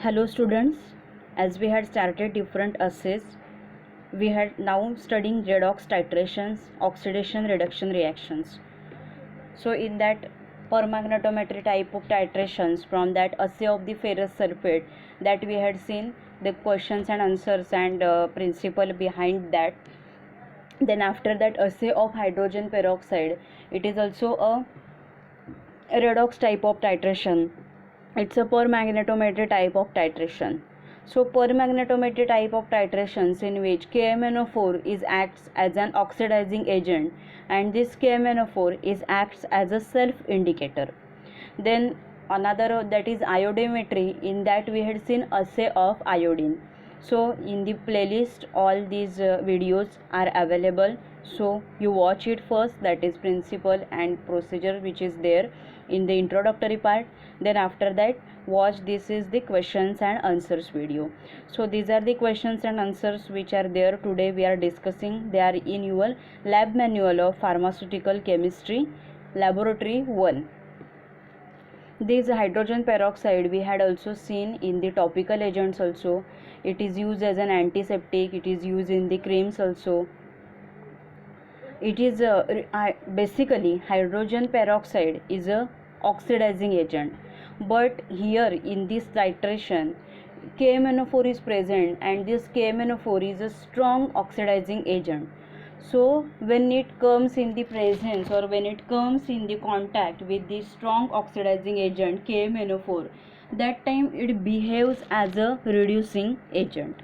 Hello students, as we had started different assays, we had now studying redox titrations, oxidation reduction reactions. So in that permagnetometry type of titrations, from that assay of the ferrous sulfate, that we had seen the questions and answers and principle behind that. Then after that assay of hydrogen peroxide, it is also a redox type of titration. It's a permagnetometry type of titration. So permagnetometry type of titrations in which KMnO4 is acts as an oxidizing agent, and this KMnO4 is acts as a self indicator. Then another, that is iodimetry. In that we had seen assay of iodine. So in the playlist all these videos are available, so you watch it first, that is principle and procedure which is there in the introductory part. Then after that watch this is the questions and answers video. So these are the questions and answers which are there. Today we are discussing, they are in your lab manual of pharmaceutical chemistry laboratory 1. This hydrogen peroxide we had also seen in the topical agents also. It is used as an antiseptic, it is used in the creams also. It is basically hydrogen peroxide is a oxidizing agent, but here in this titration KMnO4 is present, and this KMnO4 is a strong oxidizing agent. So when it comes in the presence or when it comes in the contact with the strong oxidizing agent KMnO4, that time it behaves as a reducing agent.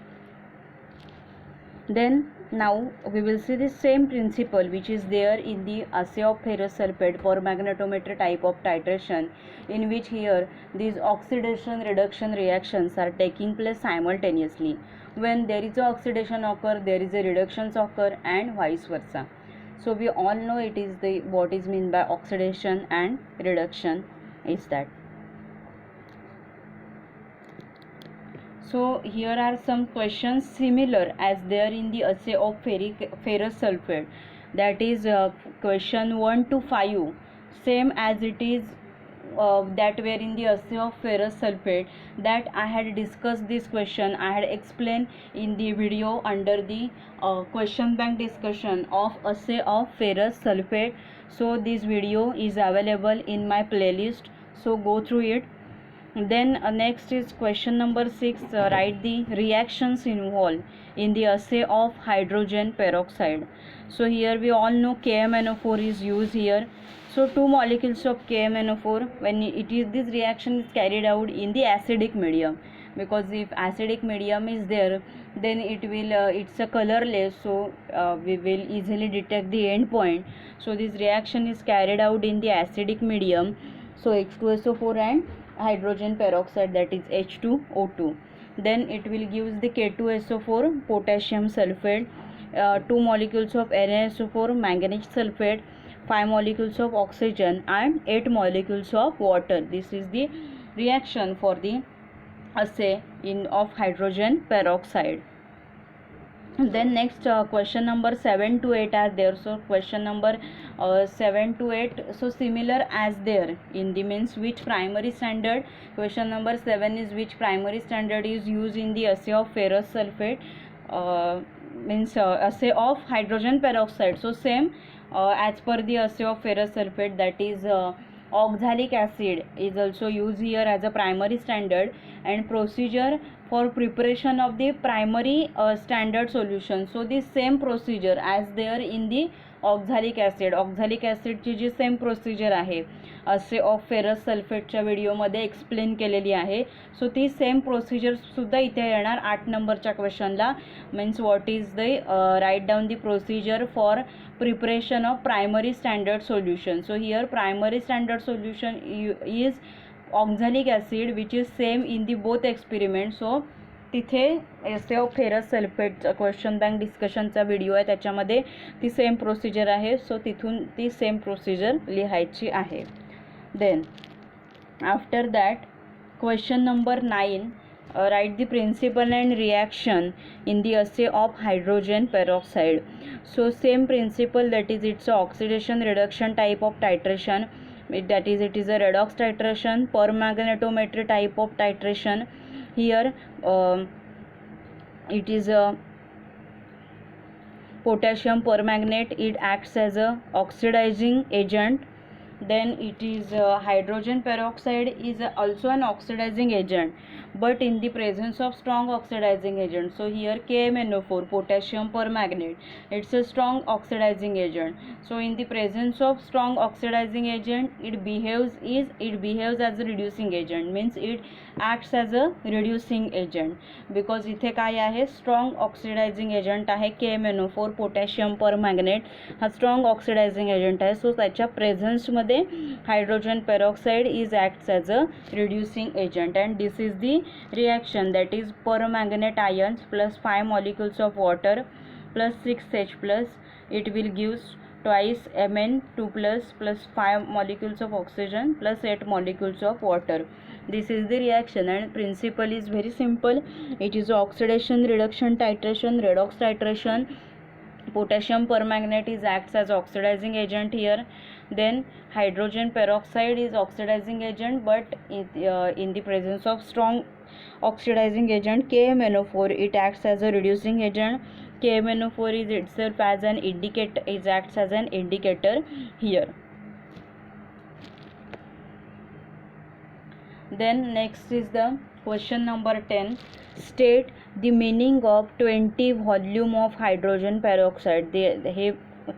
Then now we will see the same principle which is there in the assay of ferrous sulfate permagnetometry type of titration, in which here these oxidation reduction reactions are taking place simultaneously. When there is a oxidation occur, there is a reductions occur, and vice versa. So we all know it is the what is meant by oxidation and reduction is that. So here are some questions similar as there in the assay of ferrous sulfate, that is question 1 to 5, same as it is that were in the assay of ferrous sulfate, that I had discussed this question, I had explained in the video under the question bank discussion of assay of ferrous sulfate. So this video is available in my playlist, so go through it. Then next is question number 6, write the reactions involved in the assay of hydrogen peroxide. So here we all know KMnO4 is used here. So two molecules of KMnO4, when it is this reaction is carried out in the acidic medium, because if acidic medium is there, then it will it's a colorless, so we will easily detect the end point. So this reaction is carried out in the acidic medium, so H2SO4 and hydrogen peroxide, that is H2O2. Then it will give the K2SO4 potassium sulfate, 2 molecules of NaSO4 manganese sulfate, 5 molecules of oxygen, and 8 molecules of water. This is the reaction for the assay of hydrogen peroxide. Then next question number 7 to 8 are there. So question number 7 to 8, so similar as there in the means which primary standard. Question number 7 is which primary standard is used in the assay of ferrous sulfate, assay of hydrogen peroxide. So same as per the assay of ferrous sulfate, that is oxalic acid is also used here as a primary standard, and procedure for preparation of the primary standard solution. So the same procedure as there in the oxalic ॲसिडची जी same procedure आहे असे of ferrous सल्फेटच्या व्हिडिओमध्ये explain केलेली आहे. सो ती same प्रोसिजरसुद्धा इथे येणार 8 नंबरच्या क्वेश्चनला. Means what is the write down the procedure for preparation of primary standard solution. So here primary standard solution is oxalic acid which is same in the both experiment. So तिथे assay of ferrous सल्फेटचा question bank डिस्कशनचा video आहे, त्याच्यामध्ये ती same procedure आहे. सो तिथून ती same procedure लिहायची आहे. Then after that question number 9, write the principle and reaction in the assay of hydrogen peroxide. So same principle, that is it's oxidation reduction type of titration, that is it is a redox titration, permagnetometry type of titration, Here it is a potassium permanganate. It acts as a oxidizing agent. Then it is hydrogen peroxide is also an oxidizing agent, but in the presence of strong oxidizing agent. So here KMNO4, potassium permanganate, it's a strong oxidizing agent. So in the presence of strong oxidizing agent, it behaves as a reducing agent, means it acts as a reducing agent, because इथे काय आहे, strong oxidizing agent आहे KMNO4, potassium परमॅंगनेट हा strong oxidizing agent आहे. So त्याच्या प्रेझन्समध्ये hydrogen peroxide is acts as a reducing agent, and this is the reaction that is permanganate ions plus 5 molecules of water plus 6H plus, it will gives twice Mn2 plus 5 molecules of oxygen plus 8 molecules of water. This is the reaction, and principle is very simple. It is oxidation, reduction, titration, redox titration. Potassium permanganate is acts as oxidizing agent here. Then hydrogen peroxide is oxidizing agent, but in the presence of strong oxidizing agent KMNO4, it acts as a reducing agent. KMNO4 is itself as an indicator, it acts as an indicator here. Then next is the question number 10. State the meaning of 20 volume of hydrogen peroxide. हे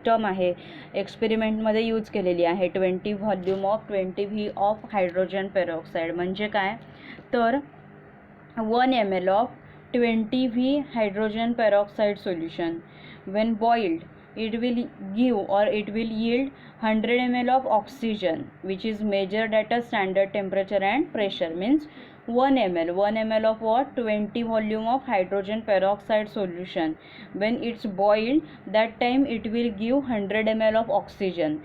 term आहे एक्सपेरिमेंटमध्ये use केलेली आहे. 20 volume of 20V of hydrogen peroxide म्हणजे काय, तर 1 ml of 20V hydrogen peroxide solution when boiled, it will give or it will yield 100 ml of oxygen, which is measured at a standard temperature and pressure. Means 1 ml of what, 20 volume of hydrogen peroxide solution, when it's boiled, that time it will give 100 ml of oxygen.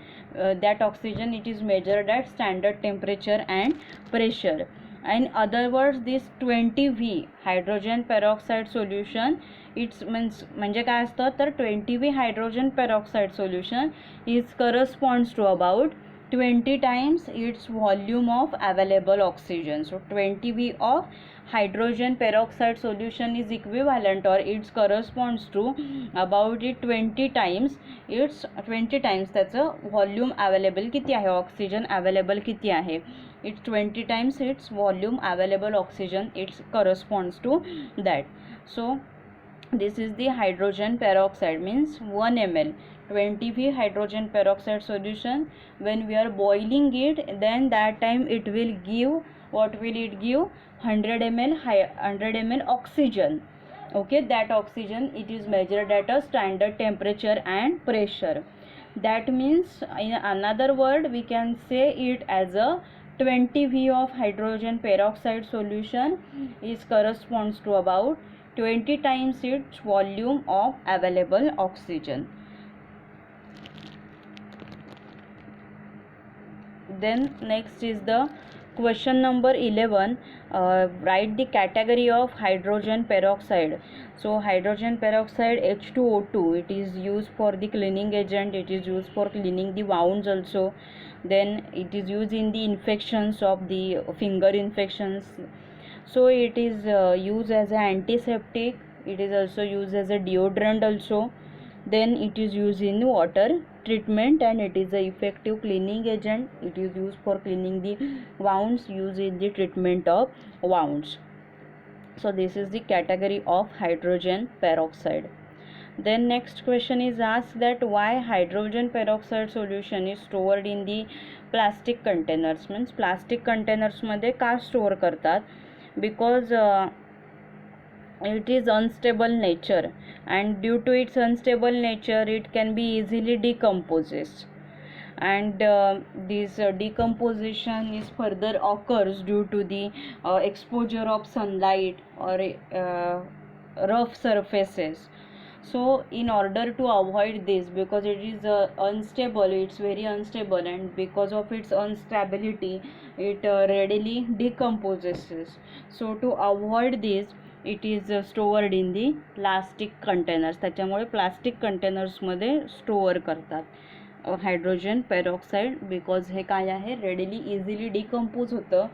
That oxygen, it is measured at standard temperature and pressure. In other words, this 20V hydrogen peroxide solution, it's means म्हणजे काय असतं, तर 20V hydrogen peroxide solution is corresponds to about 20 times its volume of available oxygen. So 20V of hydrogen peroxide solution is equivalent, or it corresponds to about it 20 times. It's 20 times त्याचं volume available किती आहे, oxygen available किती आहे, it's 20 times its volume available oxygen, it corresponds to that. So this is the hydrogen peroxide, means 1 ml 20V hydrogen peroxide solution. When we are boiling it, then that time it will give, what will it give, 100 ml oxygen. Okay, that oxygen, it is measured at a standard temperature and pressure. That means, in another word, we can say it as a 20V of hydrogen peroxide solution is corresponds to about 20 times its volume of available oxygen. Then next is the question number 11. Write the category of hydrogen peroxide. So hydrogen peroxide H2O2, it is used for the cleaning agent, it is used for cleaning the wounds also. Then it is used in the infections of the finger infections. So it is used as an antiseptic, it is also used as a deodorant also. Then it is used in water treatment, and it is a effective cleaning agent. It is used for cleaning the wounds, used in the treatment of wounds. So this is the category of hydrogen peroxide. Then next question is asked that why hydrogen peroxide solution is stored in the plastic containers. Means plastic containers मध्ये का store करतात, because it is unstable nature, and due to its unstable nature it can be easily decomposes, and this decomposition is further occurs due to the exposure of sunlight or rough surfaces. So in order to avoid this, because it is unstable, it's very unstable, and because of its instability it readily decomposes. So to avoid this, it is stored in the plastic containers. त्याच्यामुळे plastic कंटेनर्समध्ये store करतात hydrogen peroxide, because हे काय आहे, readily easily decompose होतं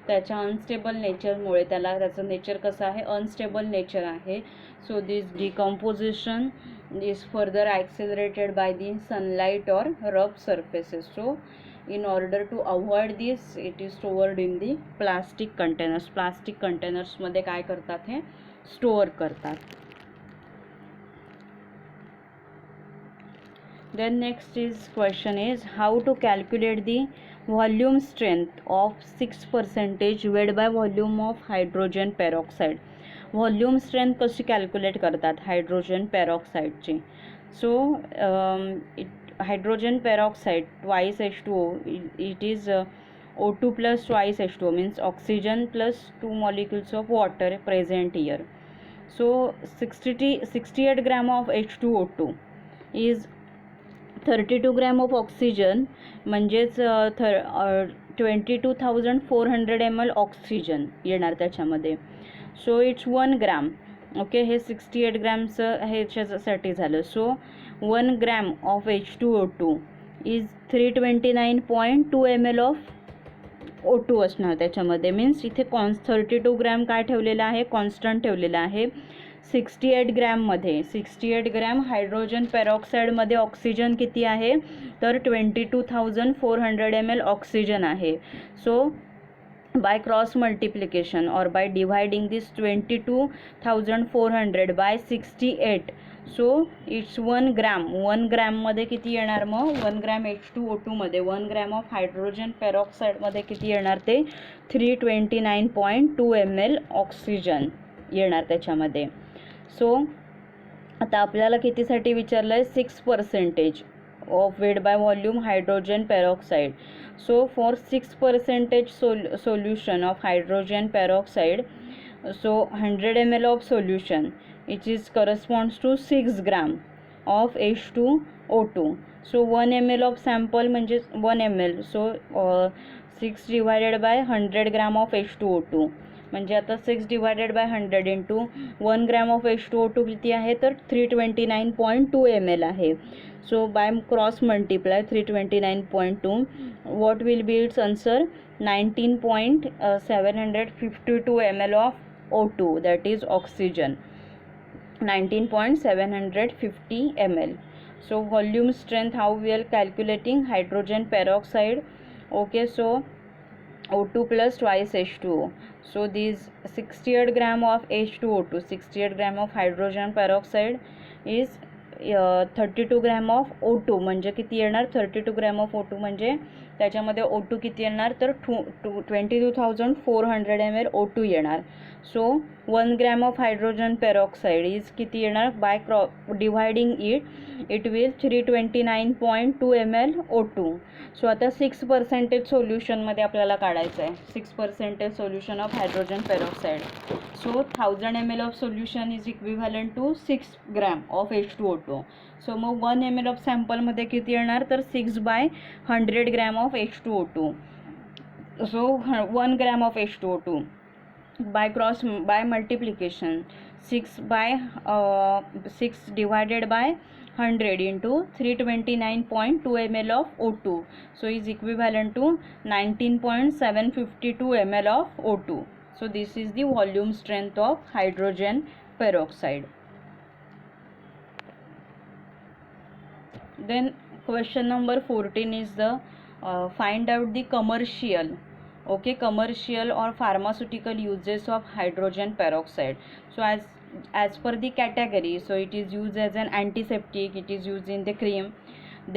त्याच्या unstable नेचरमुळे, त्याचं nature कसं आहे, unstable nature आहे. So this decomposition is further accelerated by the sunlight or rough surfaces. So in order to avoid this, it is stored in the plastic containers. Plastic containers मध्ये काय करतात, हे store करतात. Then next is question is how to calculate the volume strength of 6% weight by volume of hydrogen peroxide. Volume strength कशी calculate करतात hydrogen पेरॉक्साईडची. So hydrogen peroxide twice H2O, it is O2 plus twice H2O, means oxygen plus 2 molecules of water present here. So 68 gram of H2O2 is 32 gram of oxygen, म्हणजेच 22,400 ml oxygen येणार त्याच्यामध्ये. So it's 1 gram. Okay, हे 68 ग्रॅमचं ह्याच्यासाठी झालं. सो 1 gram of H2O2 is 329.2 ml of O2 असणार त्याच्यामध्ये. Means इथे 32 gram काय ठेवलेलं आहे, कॉन्स्टंट ठेवलेलं आहे. 68 ग्रॅममध्ये 68 ग्रॅम हायड्रोजन पेरॉक्साईडमध्ये ऑक्सिजन किती आहे, तर 22,400 ml ऑक्सिजन आहे. सो by cross multiplication or by dividing this 22,400 by 68, so it's 1 gram. 1 gram मध्ये किती येणार मग, 1 ग्रॅम H2O2 मध्ये 1 ग्रॅम ऑफ हायड्रोजन पेरॉक्साईड मध्ये किती येणार, ते 329.2 ml ऑक्सिजन येणार त्याच्यामध्ये. सो आता आपल्याला कितीसाठी विचारलं आहे, 6% of weight by volume hydrogen peroxide. So for 6% solution of hydrogen peroxide, so 100 ml of solution, which is corresponds to 6 gram of H2O2. So 1 ml of sample म्हणजे 1 ml. So 6 divided by 100 gram of H2O2, म्हणजे आता 6 divided by 100 into 1 gram of H2O2 किती आहे, तर 329.2 ml आहे. So by cross multiply 329.2, what will be its answer, 19.752 ml of O2, that is oxygen, 19.750 ml. So volume strength, how we are calculating hydrogen peroxide. Okay, so O2 plus twice H2O. So these 68 gram of H2O2, 68 gram of hydrogen peroxide is 32 gram of O2, म्हणजे किती येणार, 32 gram of O2 म्हणजे त्याच्यामध्ये O2 किती येणार, तर 22,400 ml O2 येणार. So 1 gram of hydrogen peroxide is किती येणार, by dividing it will 329.2 ml O2. So आता 6% सोल्युशनमध्ये आपल्याला काढायचं आहे, 6% solution of hydrogen peroxide. So 1000 ml of solution is equivalent to 6 gram of H2O2. So मग 1 ml ऑफ सॅम्पलमध्ये किती येणार, तर 6/100 gram of H2O2. So 1 gram of H2O2 by multiplication 6 divided by 100 into 329.2 ml of O2, so is equivalent to 19.752 ml of O2. So this is the volume strength of hydrogen peroxide. Then question number 14 is the find out the commercial or pharmaceutical uses of hydrogen peroxide. So as per the category, so it is used as an antiseptic, it is used in the cream.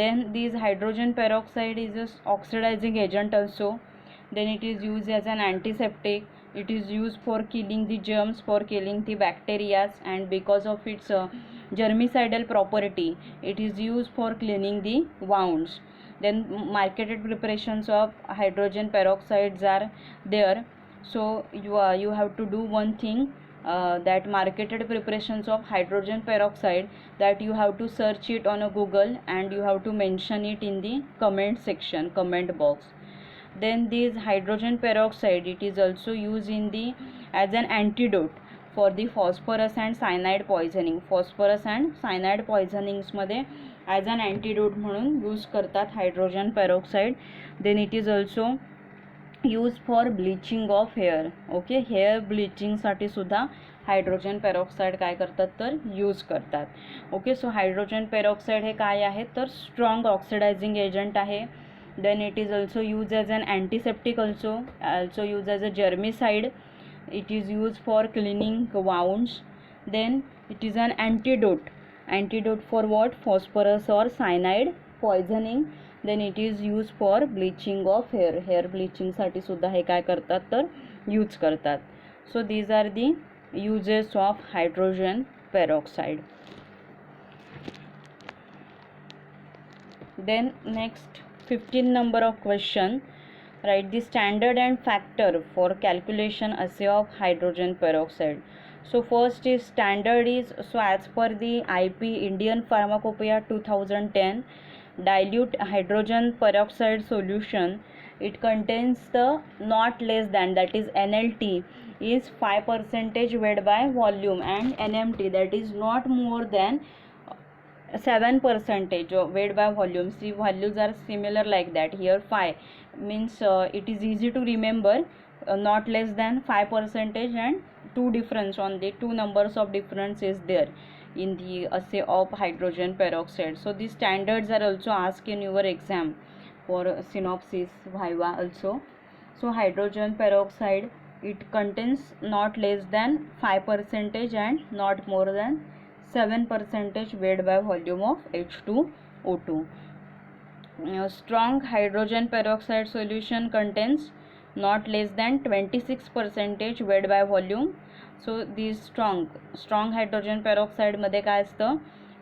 Then this hydrogen peroxide is an oxidizing agent also. Then it is used as an antiseptic, it is used for killing the germs, for killing the bacteria, and because of its germicidal property, it is used for cleaning the wounds. Then marketed preparations of hydrogen peroxides are there. So you have to do one thing, that marketed preparations of hydrogen peroxide, that you have to search it on a Google and you have to mention it in the comment section, comment box. Then this hydrogen peroxide, it is also used in the as an antidote for the phosphorus and cyanide poisoning. Phosphorus and cyanide poisonings मध्ये as an antidote म्हणून use करतात hydrogen peroxide. Then it is also use for bleaching of hair. Okay, hair ब्लिचिंगसाठी सुद्धा hydrogen peroxide काय करतात तर use करतात. Okay, so hydrogen peroxide हे काय आहे तर स्ट्रॉंग ऑक्सिडायझिंग एजंट आहे. Then it is also use as an antiseptic, also use as a germicide. It is use for cleaning wounds. Then it is an antidote for what? Phosphorus or cyanide poisoning. Then it is used for bleaching of hair bleaching साठी सुद्धा हे काय करतात तर use करतात. So these are the uses of hydrogen peroxide. Then next 15 number of question, write the standard and factor for calculation assay of hydrogen peroxide. So first is standard is, so as per the IP Indian Pharmacopoeia 2010, dilute hydrogen peroxide solution, it contains the not less than, that is NLT, is 5% weight by volume, and NMT, that is not more than 7% of weight by volume. See, values are similar like that. Here 5 means it is easy to remember, not less than 5%, and two difference on the two numbers of difference is there in the assay of hydrogen peroxide. So these standards are also asked in your exam for synopsis, viva also. So hydrogen peroxide, it contains not less than 5% and not more than 7% weight by volume of H2O2. Strong hydrogen peroxide solution contains not less than 26% weight by volume. So this strong hydrogen peroxide मध्ये काय असतं,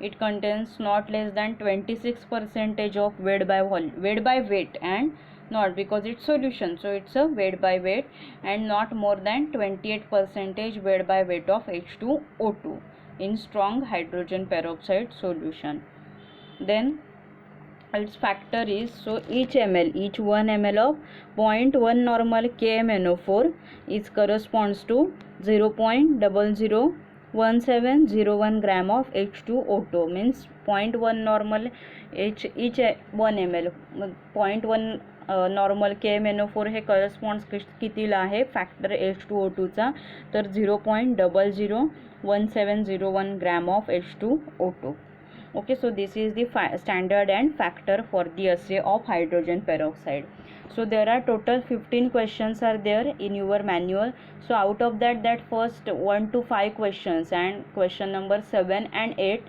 it contains not less than 26% of weight by weight, and not, because it's solution, so it's a weight by weight, and not more than 28% weight by weight of H2O2 in strong hydrogen peroxide solution. Then its factor is, so each 1 ml of 0.1 normal KMNO4 is corresponds to 0.001701 gram of H2O2, means 0.1 normal each 1 ml 0.1 normal KMNO4 hey corresponds कितीला आहे factor H2O2 चा, तर 0.001701 gram of H2O2. Okay, so this is the standard and factor for the assay of hydrogen peroxide. So there are total 15 questions are there in your manual. So out of that first 1 to 5 questions and question number 7 and 8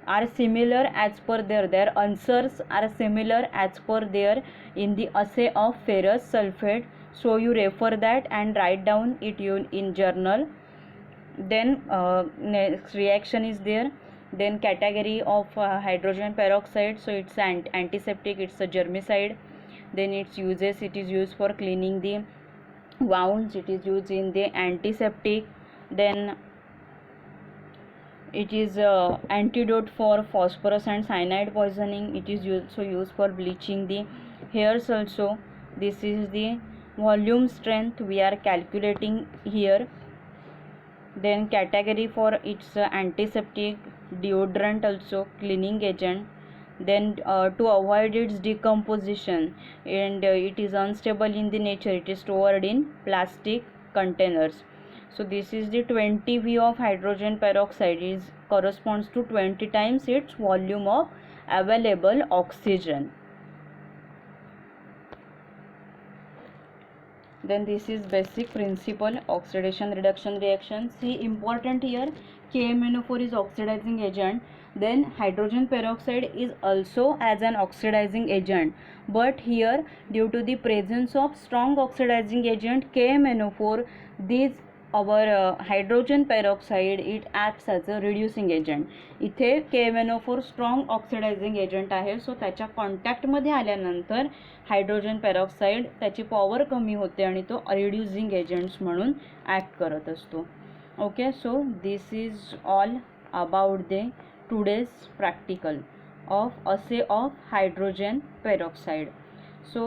are similar as per their answers are similar as per there in the assay of ferrous sulfate. So you refer that and write down it in journal. Then next reaction is there. Then category of hydrogen peroxide, so it's an antiseptic, it's a germicide. Then its uses, it is used for cleaning the wounds, it is used in the antiseptic. Then it is antidote for phosphorus and cyanide poisoning, it is also used for bleaching the hairs also. This is the volume strength we are calculating here. Then category for its antiseptic, deodorant also, cleaning agent. Then to avoid its decomposition, and it is unstable in the nature, it is stored in plastic containers. So this is the 20 V of hydrogen peroxide is corresponds to 20 times its volume of available oxygen. Then this is basic principle, oxidation reduction reaction. See, important here, KMNO4 is oxidizing agent, then hydrogen peroxide is also as an oxidizing agent, but here due to the presence of strong oxidizing agent KMNO4, these our hydrogen peroxide, it acts as a reducing agent. इथे KMNO4 strong oxidizing agent आहे, so त्याच्या कॉन्टॅक्टमध्ये आल्यानंतर hydrogen peroxide त्याची power कमी होते आणि तो रिड्युसिंग एजंट्स म्हणून ॲक्ट करत असतो. Okay, so this is all about the today's practical of assay of hydrogen peroxide. So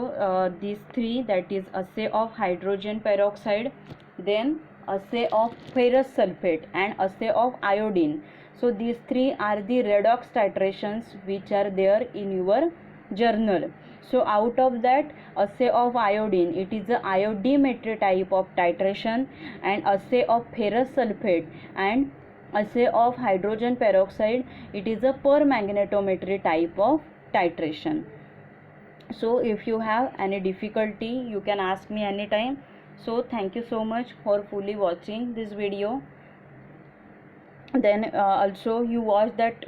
these three, that is assay of hydrogen peroxide, then assay of ferrous sulfate and assay of iodine. So these three are the redox titrations which are there in your journal. So out of that, assay of iodine, it is a iodimetry type of titration, and assay of ferrous sulfate and assay of hydrogen peroxide, it is a permagnetometry type of titration. So if you have any difficulty, you can ask me anytime. So thank you so much for fully watching this video. Then also you watch that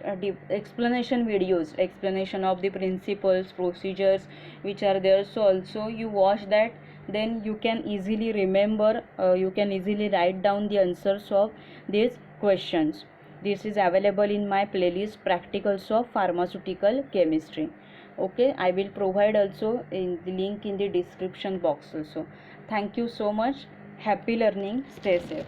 explanation videos, explanation of the principles, procedures which are there. So also you watch that, then you can easily remember, you can easily write down the answers of these questions. This is available in my playlist Practicals of Pharmaceutical Chemistry. Okay, I will provide also in the link in the description box also. Thank you so much. Happy learning. Stay safe.